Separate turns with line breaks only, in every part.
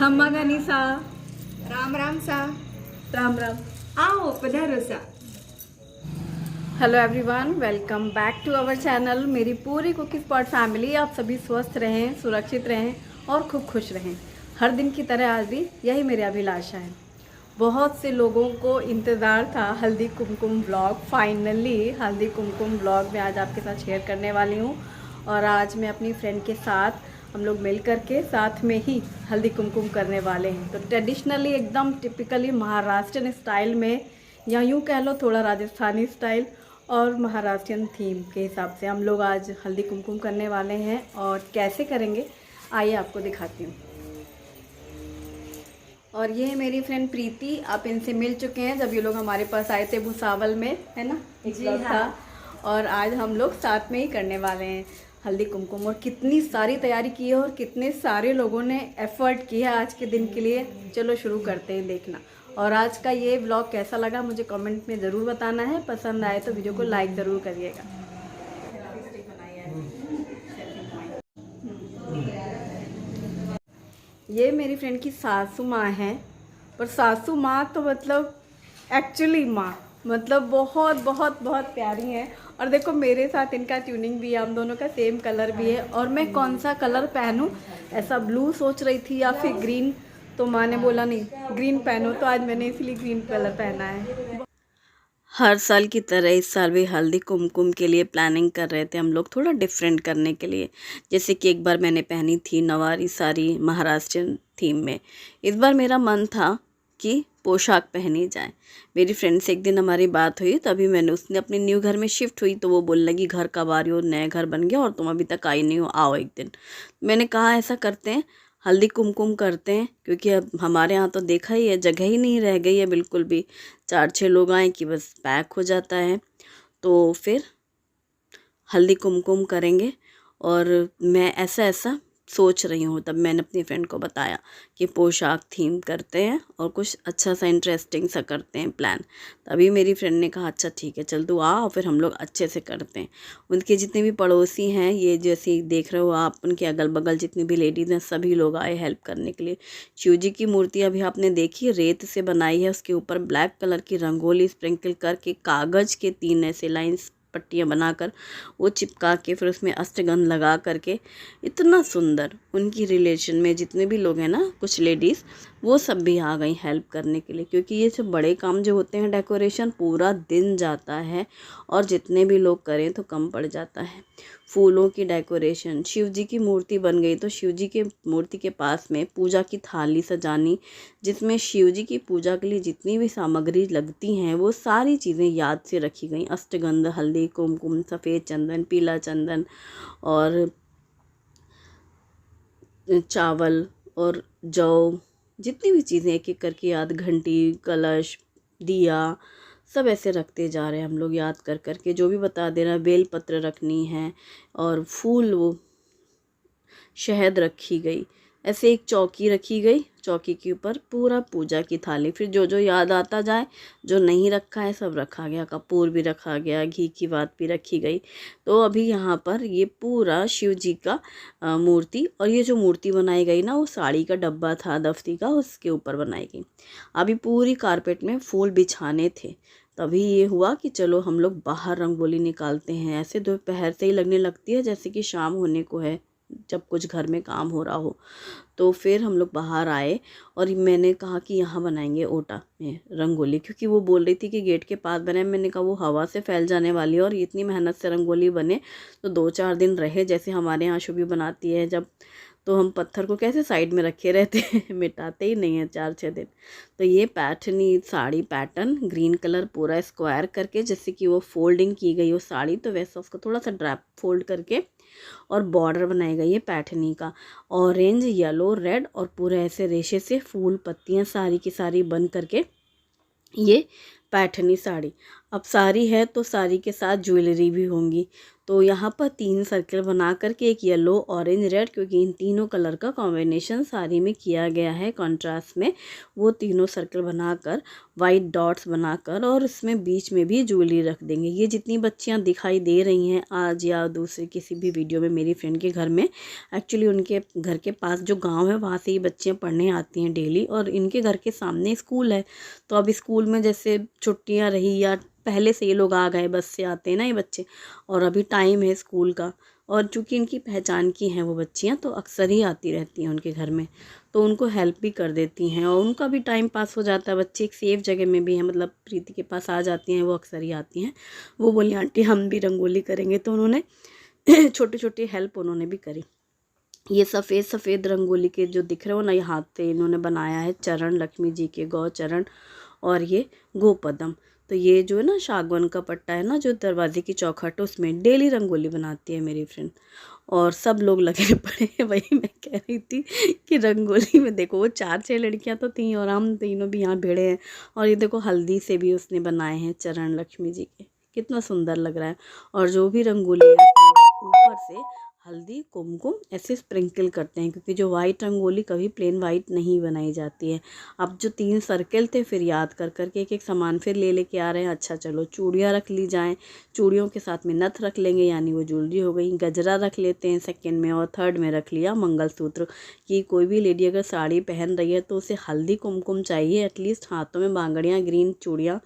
खम्मा गनीसा।
राम राम सा।
राम राम।
आओ पधारो सा।
Hello everyone, welcome back to our channel. मेरी पूरी कुकी स्पॉट फैमिली, आप सभी स्वस्थ रहें, सुरक्षित रहें और खूब खुश रहें। हर दिन की तरह आज भी यही मेरी अभिलाषा है। बहुत से लोगों को इंतज़ार था Haldi Kumkum vlog. Finally Haldi Kumkum vlog मैं आज आपके साथ शेयर करने वाली हूँ। और आज मैं अपनी फ्रेंड के साथ हम लोग मिल करके साथ में ही हल्दी कुमकुम करने वाले हैं। तो ट्रेडिशनली एकदम टिपिकली महाराष्ट्रियन स्टाइल में, या यूँ कह लो थोड़ा राजस्थानी स्टाइल और महाराष्ट्रियन थीम के हिसाब से हम लोग आज हल्दी कुमकुम करने वाले हैं। और कैसे करेंगे आइए आपको दिखाती हूँ। और ये है मेरी फ्रेंड प्रीति, आप इनसे मिल चुके हैं जब ये लोग हमारे पास आए थे भुसावल में, है ना, एक
जी
ब्लॉग
हाँ।
था। और आज हम लोग साथ में ही करने वाले हैं हल्दी कुमकुम। और कितनी सारी तैयारी की है और कितने सारे लोगों ने एफर्ट किया आज के दिन के लिए। चलो शुरू करते हैं देखना। और आज का ये व्लॉग कैसा लगा मुझे कमेंट में ज़रूर बताना है। पसंद आए तो वीडियो को लाइक ज़रूर करिएगा। ये मेरी फ्रेंड की सासू माँ है, पर सासू माँ तो मतलब एक्चुअली माँ, मतलब बहुत बहुत बहुत प्यारी हैं। और देखो मेरे साथ इनका ट्यूनिंग भी है, हम दोनों का सेम कलर भी है। और मैं कौन सा कलर पहनूं, ऐसा ब्लू सोच रही थी या फिर ग्रीन, तो माँ ने बोला नहीं ग्रीन पहनो, तो आज मैंने इसलिए ग्रीन कलर पहना है। हर साल की तरह इस साल भी हल्दी कुमकुम के लिए प्लानिंग कर रहे थे हम लोग, थोड़ा डिफरेंट करने के लिए। जैसे कि एक बार मैंने पहनी थी नवारी साड़ी महाराष्ट्रियन थीम में, इस बार मेरा मन था कि पोशाक पहनी जाए। मेरी फ्रेंड से एक दिन हमारी बात हुई, तभी मैंने, उसने अपने न्यू घर में शिफ्ट हुई तो वो बोलने लगी घर कब आ रही हो, नया घर बन गया और तुम अभी तक आई नहीं हो, आओ एक दिन। मैंने कहा ऐसा करते हैं हल्दी कुमकुम करते हैं, क्योंकि अब हमारे यहाँ तो देखा ही है जगह ही नहीं रह गई है बिल्कुल भी। 4-6 लोग आए कि बस पैक हो जाता है। तो फिर हल्दी कुमकुम करेंगे। और मैं ऐसा ऐसा सोच रही हूँ। तब मैंने अपनी फ्रेंड को बताया कि पोशाक थीम करते हैं और कुछ अच्छा सा इंटरेस्टिंग सा करते हैं प्लान। तभी मेरी फ्रेंड ने कहा अच्छा ठीक है चल तू आ, और फिर हम लोग अच्छे से करते हैं। उनके जितने भी पड़ोसी हैं, ये जैसे देख रहे हो आप, उनके अगल बगल जितनी भी लेडीज़ हैं, सभी लोग आए हेल्प करने के लिए। शिव जी की मूर्ति अभी आपने देखी, रेत से बनाई है, उसके ऊपर ब्लैक कलर की रंगोली स्प्रिंकल करके कागज़ के 3 ऐसे लाइन्स पट्टियाँ बनाकर वो चिपका के फिर उसमें अष्टगंध लगा करके, इतना सुंदर। उनकी रिलेशन में जितने भी लोग हैं ना, कुछ लेडीज़, वो सब भी आ गई हेल्प करने के लिए, क्योंकि ये सब बड़े काम जो होते हैं डेकोरेशन पूरा दिन जाता है और जितने भी लोग करें तो कम पड़ जाता है। फूलों की डेकोरेशन, शिव जी की मूर्ति बन गई तो शिव जी के मूर्ति के पास में पूजा की थाली सजानी, जिसमें शिव जी की पूजा के लिए जितनी भी सामग्री लगती हैं वो सारी चीज़ें याद से रखी गई। अष्टगंध, हल्दी कुमकुम, सफ़ेद चंदन, पीला चंदन और चावल और जौ, जितनी भी चीज़ें एक एक करके याद, घंटी, कलश, दिया, सब ऐसे रखते जा रहे हैं हम लोग याद कर कर के। जो भी बता दे रहा है, बेल पत्र रखनी है और फूल, वो शहद रखी गई, ऐसे एक चौकी रखी गई, चौकी के ऊपर पूरा पूजा की थाली। फिर जो जो याद आता जाए, जो नहीं रखा है सब रखा गया, कपूर भी रखा गया, घी की बात भी रखी गई। तो अभी यहाँ पर ये पूरा शिव जी का मूर्ति, और ये जो मूर्ति बनाई गई ना, वो साड़ी का डब्बा था दफ्ती का, उसके ऊपर बनाई गई। अभी पूरी कारपेट में फूल बिछाने थे, तभी ये हुआ कि चलो हम लोग बाहर रंगोली निकालते हैं। ऐसे दोपहर से ही लगने लगती है जैसे कि शाम होने को है, जब कुछ घर में काम हो रहा हो। तो फिर हम लोग बाहर आए और मैंने कहा कि यहाँ बनाएंगे ओटा में रंगोली, क्योंकि वो बोल रही थी कि गेट के पास बनाए। मैंने कहा वो हवा से फैल जाने वाली है और इतनी मेहनत से रंगोली बने तो 2-4 दिन रहे, जैसे हमारे यहाँ शुभी बनाती है जब, तो हम पत्थर को कैसे साइड में रखे रहते हैं मिटाते ही नहीं हैं 4-6 दिन। तो ये Paithani sari pattern green colour पूरा स्क्वायर करके, जैसे कि वो फोल्डिंग की गई हो साड़ी, तो वैसा उसको थोड़ा सा ड्रैप फोल्ड करके और बॉर्डर बनाई गई है पैठनी का, ऑरेंज, येलो, रेड, और पूरे ऐसे रेशे से फूल पत्तियां सारी की सारी बन करके ये पैठनी साड़ी। अब साड़ी है तो साड़ी के साथ ज्वेलरी भी होंगी, तो यहाँ पर 3 सर्कल बना करके एक येलो, ऑरेंज, रेड, क्योंकि इन तीनों कलर का कॉम्बिनेशन साड़ी में किया गया है कंट्रास्ट में, वो तीनों सर्कल बनाकर वाइट डॉट्स बनाकर और इसमें बीच में भी ज्वेलरी रख देंगे। ये जितनी बच्चियाँ दिखाई दे रही हैं आज या दूसरे किसी भी वीडियो में मेरी फ्रेंड के घर में, एक्चुअली उनके घर के पास जो गाँव है वहाँ से ये बच्चियाँ पढ़ने आती हैं डेली, और इनके घर के सामने स्कूल है। तो अब स्कूल में जैसे छुट्टियाँ रही या पहले से ये लोग आ गए, बस से आते हैं ना ये बच्चे, और अभी टाइम है स्कूल का, और चूँकि इनकी पहचान की हैं वो बच्चियाँ, तो अक्सर ही आती रहती हैं उनके घर में, तो उनको हेल्प भी कर देती हैं और उनका भी टाइम पास हो जाता है। बच्चे एक सेफ जगह में भी हैं, मतलब प्रीति के पास आ जाती हैं, वो अक्सर ही आती हैं। वो बोली आंटी हम भी रंगोली करेंगे, तो उन्होंने छोटी छोटी हेल्प उन्होंने भी करी। ये सफ़ेद रंगोली के जो दिख रहे हो ना, ये हाथ से इन्होंने बनाया है चरण, लक्ष्मी जी के गौ चरण, और ये गोपदम। तो ये जो है ना सागवान का पट्टा है ना, जो दरवाजे की चौखट है, उसमें डेली रंगोली बनाती है मेरी फ्रेंड, और सब लोग लगे पड़े हैं। वही मैं कह रही थी कि रंगोली में देखो वो 4-6 लड़कियां तो थीं और हम तीनों भी यहाँ भिड़े हैं, और ये देखो हल्दी से भी उसने बनाए हैं चरण लक्ष्मी जी के, कितना सुंदर लग रहा है। और जो भी रंगोली है ऊपर से हल्दी कुमकुम ऐसे स्प्रिंकल करते हैं, क्योंकि जो वाइट रंगोली कभी प्लेन वाइट नहीं बनाई जाती है। अब जो 3 सर्कल थे फिर याद कर करके एक एक सामान फिर लेके आ रहे हैं। अच्छा चलो चूड़ियाँ रख ली जाएं, चूड़ियों के साथ में नथ रख लेंगे, यानी वो ज्वेलरी हो गई। गजरा रख लेते हैं सेकंड में, और थर्ड में रख लिया मंगलसूत्र, कि कोई भी लेडी अगर साड़ी पहन रही है तो उसे हल्दी कुमकुम चाहिए एटलीस्ट, हाथों में बांगड़ियाँ, ग्रीन चूड़ियाँ,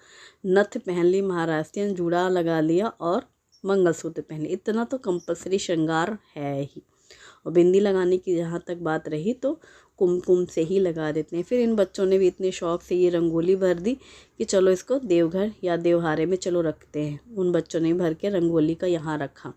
नथ पहन ली, महाराष्ट्रियन जूड़ा लगा लिया और मंगलसूत्र पहन लिया, इतना तो कंपलसरी श्रृंगार है ही। और बिंदी लगाने की जहाँ तक बात रही तो कुमकुम से ही लगा देते हैं। फिर इन बच्चों ने भी इतने शौक से ये रंगोली भर दी कि चलो इसको देवघर या देवहारे में चलो रखते हैं। उन बच्चों ने भर के रंगोली का यहाँ रखा।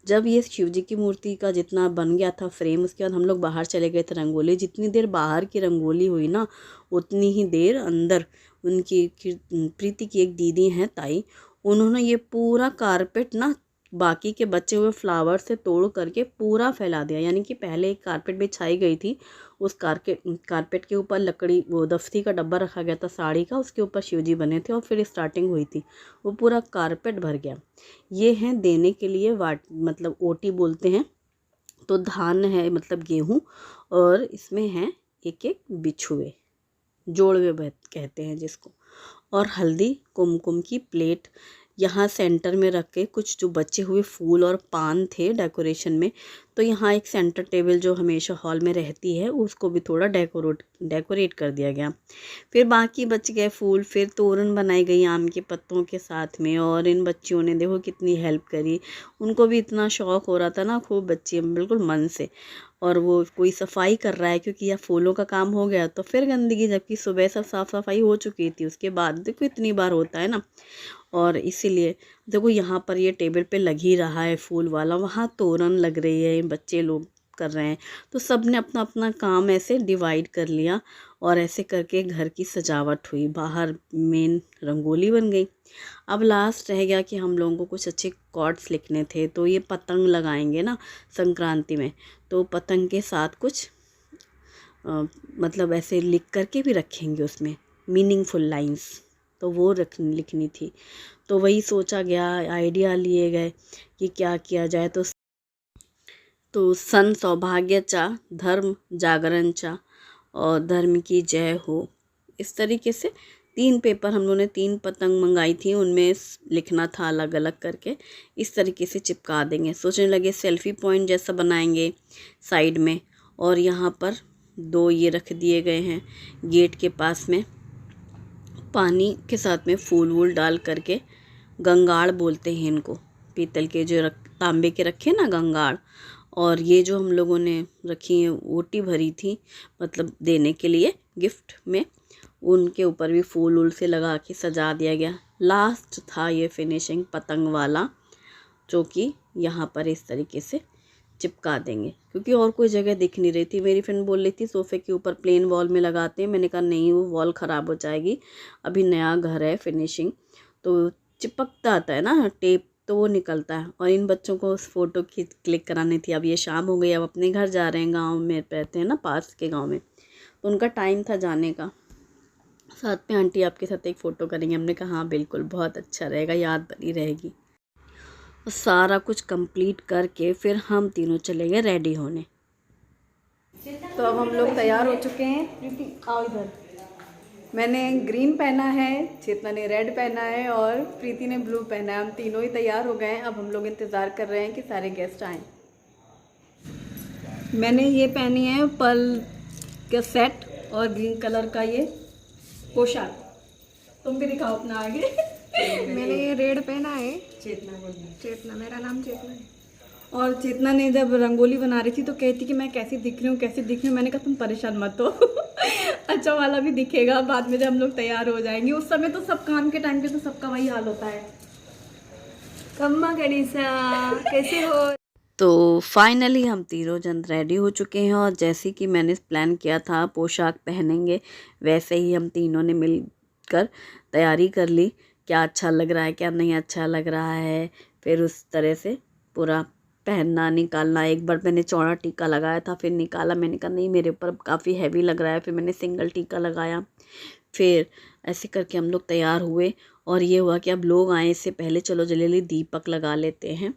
जब ये शिव जी की मूर्ति का जितना बन गया था फ्रेम, उसके बाद हम लोग बाहर चले गए थे रंगोली। जितनी देर बाहर की रंगोली हुई ना, उतनी ही देर अंदर उनकी प्रीति की एक दीदी हैं ताई, उन्होंने ये पूरा कारपेट ना बाकी के बचे हुए फ्लावर से तोड़ करके पूरा फैला दिया। यानी कि पहले एक कारपेट बिछाई गई थी, उस कारपेट के ऊपर लकड़ी, वो दफ्ती का डब्बा रखा गया था साड़ी का, उसके ऊपर शिवजी बने थे और फिर स्टार्टिंग हुई थी, वो पूरा कारपेट भर गया। ये हैं देने के लिए मतलब ओटी बोलते हैं, तो धान है मतलब गेहूँ, और इसमें हैं एक एक बिछुए, जोड़वे कहते हैं जिसको, और हल्दी कुमकुम की प्लेट यहाँ सेंटर में रख के कुछ जो बचे हुए फूल और पान थे डेकोरेशन में, तो यहाँ एक सेंटर टेबल जो हमेशा हॉल में रहती है उसको भी थोड़ा डेकोरेट कर दिया गया। फिर बाकी बच गए फूल, फिर तोरण बनाई गई आम के पत्तों के साथ में, और इन बच्चियों ने देखो कितनी हेल्प करी। उनको भी इतना शौक़ हो रहा था ना, खूब बच्ची बिल्कुल मन से, और वो कोई सफाई कर रहा है क्योंकि यह फूलों का काम हो गया तो फिर गंदगी, जबकि सुबह सब साफ़ सफाई हो चुकी थी, उसके बाद देखो इतनी बार होता है ना। और इसीलिए देखो यहाँ पर ये टेबल पे लग ही रहा है फूल वाला, वहाँ तोरण लग रही है, बच्चे लोग कर रहे हैं, तो सब ने अपना अपना काम ऐसे डिवाइड कर लिया, और ऐसे करके घर की सजावट हुई। बाहर मेन रंगोली बन गई। अब लास्ट रह गया कि हम लोगों को कुछ अच्छे कॉर्ड्स लिखने थे, तो ये पतंग लगाएंगे ना संक्रांति में, तो पतंग के साथ कुछ मतलब ऐसे लिख करके भी रखेंगे उसमें मीनिंगफुल लाइंस, तो वो लिखनी थी। तो वही सोचा गया, आइडिया लिए गए कि क्या किया जाए। तो सन सौभाग्यचा, धर्म जागरणचा, और धर्म की जय हो, इस तरीके से 3 पेपर हम लोगों ने 3 पतंग मंगाई थी, उनमें लिखना था अलग अलग करके, इस तरीके से चिपका देंगे। सोचने लगे सेल्फी पॉइंट जैसा बनाएंगे साइड में, और यहाँ पर 2 ये रख दिए गए हैं गेट के पास में, पानी के साथ में फूल वूल डाल करके, गंगाड़ बोलते हैं इनको, पीतल के जो तांबे के रखे ना गंगाड़। और ये जो हम लोगों ने रखी है ओटी भरी थी, मतलब देने के लिए गिफ्ट में, उनके ऊपर भी फूल वूल से लगा के सजा दिया गया। लास्ट था ये फिनिशिंग पतंग वाला, जो कि यहाँ पर इस तरीके से चिपका देंगे, क्योंकि और कोई जगह दिख नहीं रही थी। मेरी फ्रेंड बोल रही थी सोफ़े के ऊपर प्लेन वॉल में लगाते हैं, मैंने कहा नहीं वो वॉल ख़राब हो जाएगी, अभी नया घर है, फिनिशिंग तो चिपकता आता है ना टेप, तो वो निकलता है। और इन बच्चों को फ़ोटो क्लिक करानी थी। अब ये शाम हो गई, अब अपने घर जा रहे हैं, गाँव में रहते हैं ना पास के गाँव में, तो उनका टाइम था जाने का। साथ में आंटी आपके साथ एक फ़ोटो करेंगे, हमने कहा हाँ बिल्कुल, बहुत अच्छा रहेगा, याद बनी रहेगी।
और सारा कुछ कंप्लीट करके फिर हम तीनों चले गए रेडी होने।
तो अब हम लोग तैयार हो चुके हैं। प्रीति आओ इधर। मैंने ग्रीन पहना है, चेतना ने रेड पहना है और प्रीति ने ब्लू पहना है। हम तीनों ही तैयार हो गए हैं। अब हम लोग इंतज़ार कर रहे हैं कि सारे गेस्ट आएँ। मैंने ये पहनी है पर्ल का सेट और ग्रीन कलर का ये पोशाक। तुम भी दिखाओ अपना आगे।
मैंने ये रेड पहना है। चेतना, मेरा नाम चेतना है।
और चेतना ने जब रंगोली बना रही थी तो कहती कि मैं कैसी दिख रही हूँ, कैसी दिख रही हूँ। मैंने कहा तुम परेशान मत हो। अच्छा वाला भी दिखेगा बाद में जब हम लोग तैयार हो जाएंगे। उस समय तो सब काम के टाइम पे तो सबका वही हाल होता है।
कम्मा गणिसा, कैसे हो?
तो फाइनली हम तीनों जन रेडी हो चुके हैं और जैसे कि मैंने प्लान किया था पोशाक पहनेंगे वैसे ही हम तीनों ने मिलकर तैयारी कर ली। क्या अच्छा लग रहा है, क्या नहीं अच्छा लग रहा है, फिर उस तरह से पूरा पहनना निकालना। एक बार मैंने चौड़ा टीका लगाया था, फिर निकाला, मैंने कहा नहीं मेरे ऊपर काफ़ी हैवी लग रहा है, फिर मैंने सिंगल टीका लगाया। फिर ऐसे करके हम लोग तैयार हुए और ये हुआ कि अब लोग आए इससे पहले चलो जल्दी दीपक लगा लेते हैं।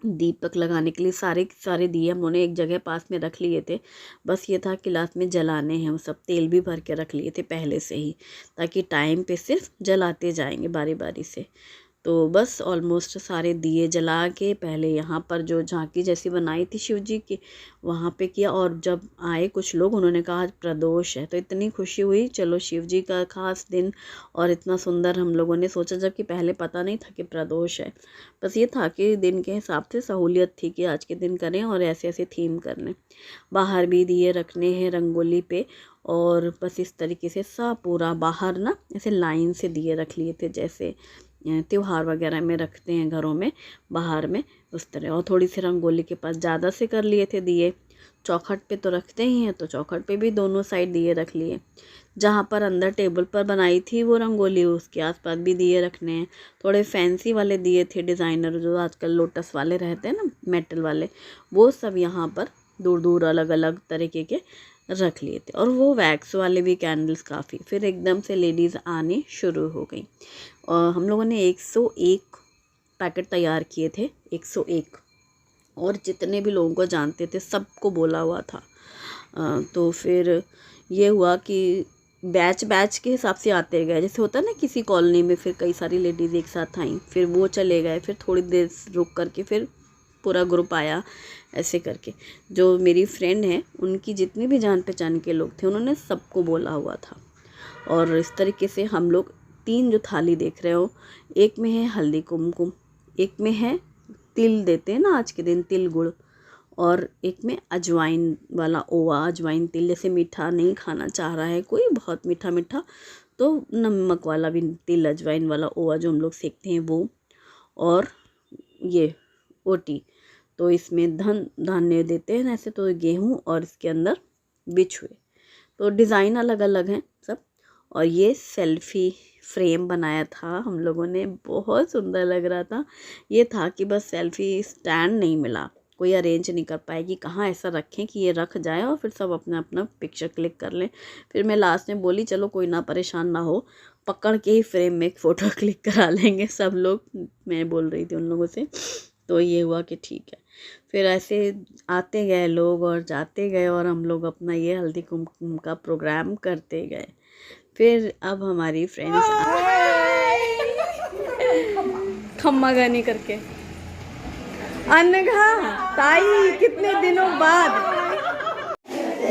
दीपक लगाने के लिए सारे सारे दिए हम लोगों एक जगह पास में रख लिए थे। बस ये था कि लास्ट में जलाने हैं, हम सब तेल भी भर के रख लिए थे पहले से ही, ताकि टाइम पे सिर्फ जलाते जाएंगे बारी बारी से। तो बस ऑलमोस्ट सारे दिए जला के पहले यहाँ पर जो झांकी जैसी बनाई थी शिव जी की वहाँ पे किया। और जब आए कुछ लोग उन्होंने कहा आज प्रदोष है, तो इतनी खुशी हुई, चलो शिव जी का खास दिन और इतना सुंदर हम लोगों ने सोचा, जबकि पहले पता नहीं था कि प्रदोष है। बस ये था कि दिन के हिसाब से सहूलियत थी कि आज के दिन करें और ऐसे ऐसे थीम करने। बाहर भी दिए रखने हैं रंगोली पे और बस इस तरीके से सब पूरा बाहर ना ऐसे लाइन से दिए रख लिए थे, जैसे त्योहार वगैरह में रखते हैं घरों में बाहर में उस तरह। और थोड़ी सी रंगोली के पास ज़्यादा से कर लिए थे दिए। चौखट पे तो रखते ही हैं, तो चौखट पे भी दोनों साइड दिए रख लिए। जहाँ पर अंदर टेबल पर बनाई थी वो रंगोली उसके आसपास भी दिए रखने हैं। थोड़े फैंसी वाले दिए थे डिज़ाइनर, जो आजकल लोटस वाले रहते हैं ना मेटल वाले, वो सब यहाँ पर दूर दूर अलग अलग तरीके के रख लिए थे। और वो वैक्स वाले भी कैंडल्स काफ़ी। फिर एकदम से लेडीज़ आने शुरू हो गई और हम लोगों ने 101 पैकेट तैयार किए थे, 101। और जितने भी लोगों को जानते थे सबको बोला हुआ था। तो फिर ये हुआ कि बैच बैच के हिसाब से आते गए, जैसे होता है ना किसी कॉलोनी में फिर कई सारी लेडीज़ एक साथ आईं, फिर वो चले गए, फिर थोड़ी देर रुक करके फिर पूरा ग्रुप आया। ऐसे करके जो मेरी फ्रेंड है उनकी जितनी भी जान पहचान के लोग थे उन्होंने सबको बोला हुआ था। और इस तरीके से हम लोग 3 जो थाली देख रहे हो, एक में है हल्दी कुमकुम, एक में है तिल देते हैं ना आज के दिन तिल गुड़, और एक में अजवाइन वाला ओवा, अजवाइन तिल। जैसे मीठा नहीं खाना चाह रहा है कोई बहुत मीठा मीठा, तो नमक वाला भी तिल अजवाइन वाला ओवा जो हम लोग सेकते हैं वो। और ये ओटी, तो इसमें धान्य देते हैं ऐसे, तो गेहूँ और इसके अंदर बिछुए, तो डिज़ाइन अलग अलग हैं सब। और ये सेल्फ़ी फ्रेम बनाया था हम लोगों ने, बहुत सुंदर लग रहा था। ये था कि बस सेल्फ़ी स्टैंड नहीं मिला, कोई अरेंज नहीं कर पाए कि कहाँ ऐसा रखें कि ये रख जाए और फिर सब अपना अपना पिक्चर क्लिक कर लें। फिर मैं लास्ट में बोली चलो कोई ना परेशान ना हो, पकड़ के ही फ्रेम में एक फ़ोटो क्लिक करा लेंगे सब लोग, मैं बोल रही थी उन लोगों से। तो ये हुआ कि ठीक है। फिर ऐसे आते गए लोग और जाते गए और हम लोग अपना ये हल्दी कुमकुम का प्रोग्राम करते गए। फिर अब हमारी फ्रेंड्स
खम्मा गाने करके अनघा ताई कितने दिनों बाद।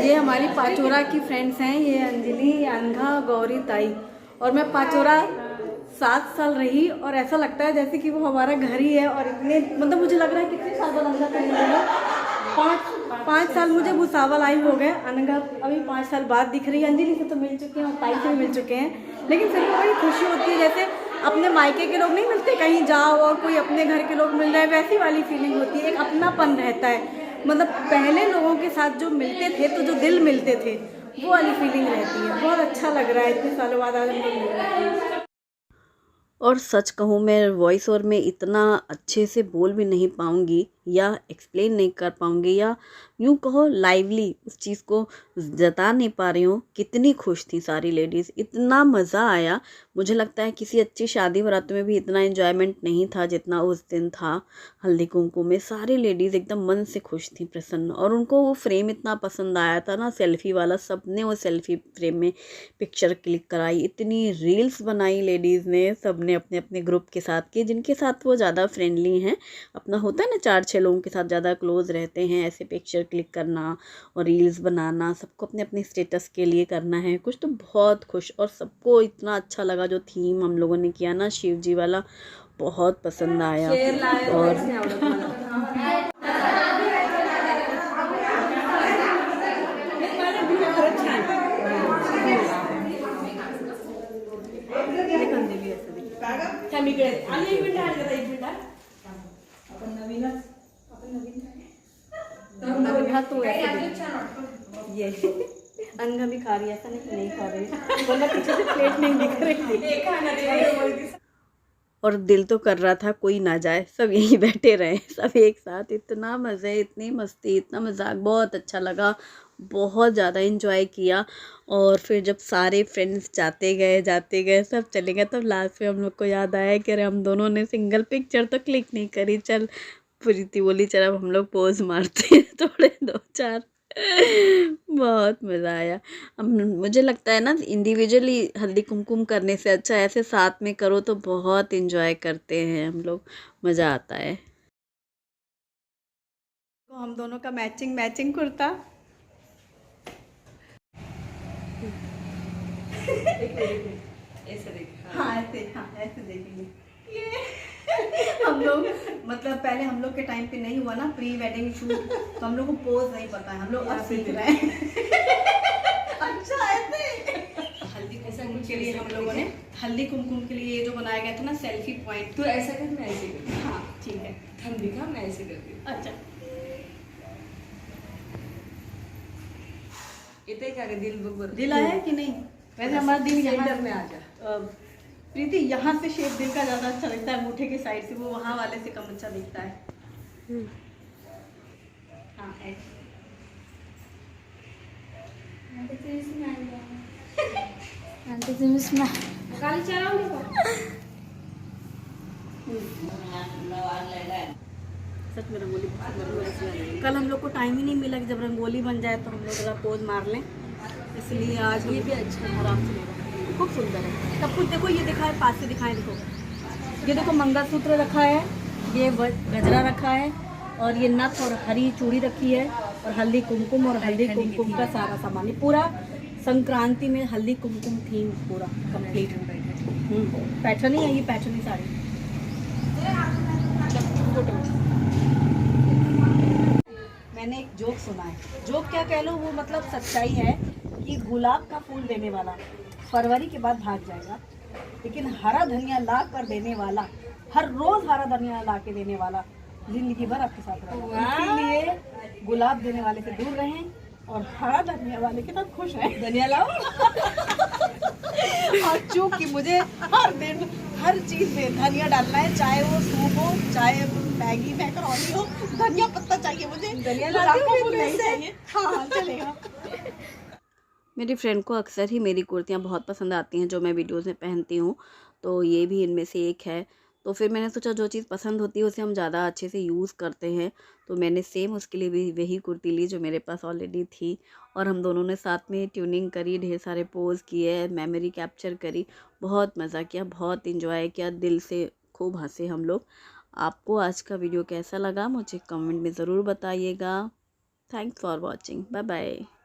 ये हमारी पाचोरा की फ्रेंड्स हैं, ये अंजलि, अनघा, गौरी, ताई। और मैं पाचोरा 7 साल रही और ऐसा लगता है जैसे कि वो हमारा घर ही है। और इतने मतलब मुझे लग रहा है कितने साल बाद अनघा करने लगे, 5 साल मुझे भुसावल आई हो गए। अनघा अभी 5 साल बाद दिख रही है। अंजलि से तो मिल चुके हैं और ताई से भी मिल चुके हैं, लेकिन फिर भी बड़ी खुशी होती है जैसे अपने मायके के लोग नहीं मिलते, कहीं जाओ और कोई अपने घर के लोग मिल रहे हैं, वैसी वाली फीलिंग होती है। एक अपनापन रहता है, मतलब पहले लोगों के साथ जो मिलते थे तो जो दिल मिलते थे वो वाली फीलिंग रहती है। बहुत अच्छा लग रहा है इतने सालों बाद आज हम लोग मिल रहे हैं।
और सच कहूँ मैं वॉइस ओवर में इतना अच्छे से बोल भी नहीं पाऊँगी या एक्सप्लेन नहीं कर पाऊँगी या यूँ कहो लाइवली उस चीज़ को जता नहीं पा रही हूँ, कितनी खुश थी सारी लेडीज़, इतना मज़ा आया। मुझे लगता है किसी अच्छी शादी बारात में भी इतना एंजॉयमेंट नहीं था जितना उस दिन था। हल्दी कुमकुम में सारी लेडीज़ एकदम मन से खुश थी, प्रसन्न, और उनको वो फ्रेम इतना पसंद आया था ना, सेल्फ़ी वाला। सब ने वो सेल्फ़ी फ्रेम में पिक्चर क्लिक कराई, इतनी रील्स बनाई लेडीज़ ने, सब ने अपने अपने ग्रुप के साथ की, जिनके साथ वो ज़्यादा फ्रेंडली हैं। अपना होता है ना 4-6 लोगों के साथ ज़्यादा क्लोज़ रहते हैं, ऐसे पिक्चर क्लिक करना और रील्स बनाना, सबको अपने अपने स्टेटस के लिए करना है कुछ। तो बहुत खुश, और सबको इतना अच्छा लगा जो थीम हम लोगों ने किया ना शिव जी वाला, बहुत पसंद आया। और
तू ये अंगा भी खा रही है, ऐसा नहीं खा रही है, वरना पीछे से प्लेट नहीं दिख रही थी। और दिल तो कर रहा था कोई ना जाए, सब यहीं बैठे रहे सब एक साथ। इतना मज़े, इतनी मस्ती, इतना मजाक, बहुत अच्छा लगा, बहुत ज़्यादा एंजॉय किया। और फिर जब सारे फ्रेंड्स जाते गए सब चले गए, तब लास्ट में हम लोग को याद आया कि अरे हम दोनों ने सिंगल पिक्चर तो क्लिक नहीं करी। चल प्रीति बोली चल अब हम लोग पोज मारते हैं थोड़े 2-4। बहुत मज़ा आया। अब मुझे लगता है ना इंडिविजुअली हल्दी कुमकुम करने से अच्छा ऐसे साथ में करो तो बहुत एंजॉय करते हैं हम लोग, मज़ा आता है। तो हम दोनों का मैचिंग कुर्ता। ऐसे देख, हाँ ऐसे देखेंगे ये हम लोग, मतलब पहले हम लोग के टाइम पे नहीं हुआ ना प्री वेडिंग शूट, तो हम लोग को पोज नहीं पता है, हम लोग अब सीख रहे हैं। अच्छा ऐसे हल्दी कुमकुम के लिए हम लोगों ने हल्दी कुमकुम के लिए ये जो बनाया गया था ना सेल्फी पॉइंट,
तो ऐसा कर, मैं ऐसे कर,
हाँ ठीक है,
हम दिखा, मैं ऐसे करती हूँ।
अच्छा
इतने क्या दिल बबर
दिल आया कि नहीं? वैसे हमारा दिल यहाँ
में आ जा
प्रीति, यहाँ से शेप दिल का ज़्यादा अच्छा लगता है, अंगूठे के साइड से, वो वहाँ वाले से कम अच्छा दिखता है। हाँ ऐसे सच में रंगोली कल हम लोग को टाइम ही नहीं मिला कि जब रंगोली बन जाए तो हम लोग जरा पोज मार लें, इसलिए आज ये भी अच्छा है, आराम से लगा, खूब सुंदर है। सब कुछ देखो, ये दिखाए पास से दिखाएं, देखो ये देखो मंगलसूत्र रखा है, ये गजरा रखा है, और ये नथ और हरी चूड़ी रखी है, और हल्दी कुमकुम और हल्दी कुमकुम का सारा सामान, ये पूरा संक्रांति में हल्दी कुमकुम थीम पूरा कंप्लीट। पैटर्न ही है ये, पैटर्न ही साड़ी। मैंने एक जोक सुना है, जोक क्या कह लो, वो मतलब सच्चाई है कि गुलाब का फूल देने वाला फरवरी के बाद भाग जाएगा, लेकिन हरा धनिया ला कर देने वाला, हर रोज हरा धनिया ला के देने वाला जिंदगी भर आपके साथ रहेगा। इसलिए गुलाब देने वाले से दूर रहें और हरा धनिया वाले के साथ खुश रहें। धनिया लाओ और चूंकि मुझे हर दिन हर चीज में धनिया डालना है, चाहे वो सूप हो, चाहे मैगी मैकरोनी हो, धनिया पत्ता चाहिए मुझे, धनिया नहीं चाहिए। हाँ चलेगा। मेरी फ्रेंड को अक्सर ही मेरी कुर्तियाँ बहुत पसंद आती हैं जो मैं वीडियोज़ में पहनती हूँ, तो ये भी इनमें से एक है। तो फिर मैंने सोचा जो चीज़ पसंद होती है उसे हम ज़्यादा अच्छे से यूज़ करते हैं, तो मैंने सेम उसके लिए भी वही कुर्ती ली जो मेरे पास ऑलरेडी थी, और हम दोनों ने साथ में ट्यूनिंग करी, ढेर सारे पोज़ किए, मेमोरी कैप्चर करी, बहुत मज़ा किया, बहुत इंजॉय किया, दिल से खूब हंसे हम लोग। आपको आज का वीडियो कैसा लगा मुझे कमेंट में ज़रूर बताइएगा। Thanks for watching, bye bye.